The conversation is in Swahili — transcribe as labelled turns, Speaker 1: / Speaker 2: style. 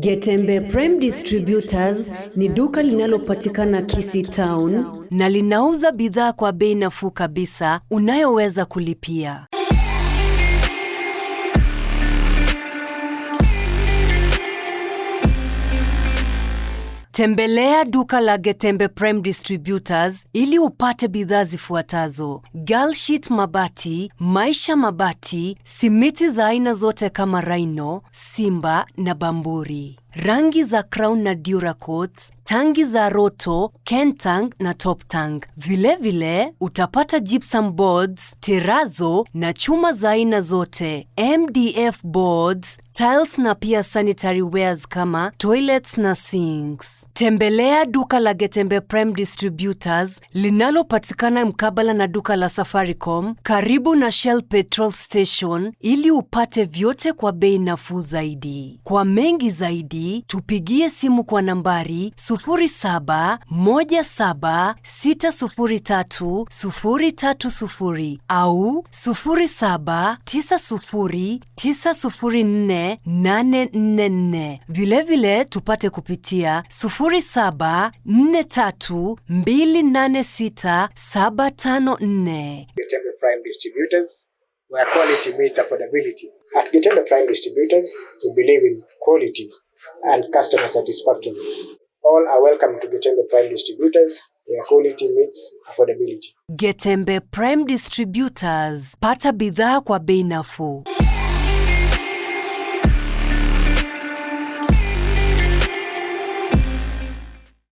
Speaker 1: Getembe Prime Distributors ni duka linalopatikana Kisii Town na linauza bidhaa kwa bei nafuu kabisa unayoweza kulipia. Tembelea duka la Getembe Prime Distributors ili upate bidhaa zifuatazo: Girl Sheet mabati, Maisha mabati, simiti za aina zote kama Rhino, Simba na Bamburi, rangi za Crown na Duracoat, tangi za Roto, Kentang na Top Tang. Vile utapata gypsum boards, terrazzo na chuma za aina zote, MDF boards, tiles na pia sanitary wares kama toilets na sinks. Tembelea duka la Getembe Prime Distributors linalopatikana mkabala na duka la Safaricom karibu na Shell Petrol Station ili upate vyote kwa bei nafuu zaidi. Kwa mengi zaidi, tupigie simu kwa nambari 0717603030 au 0790904844. Vile tupate kupitia 0743286754.
Speaker 2: Getembe Prime Distributors, where quality meets affordability. At Getembe Prime Distributors, we believe in quality and customer satisfaction. All are welcome to Getembe Prime Distributors, where quality meets affordability.
Speaker 1: Getembe Prime Distributors, pata bidhaa kwa bei nafuu.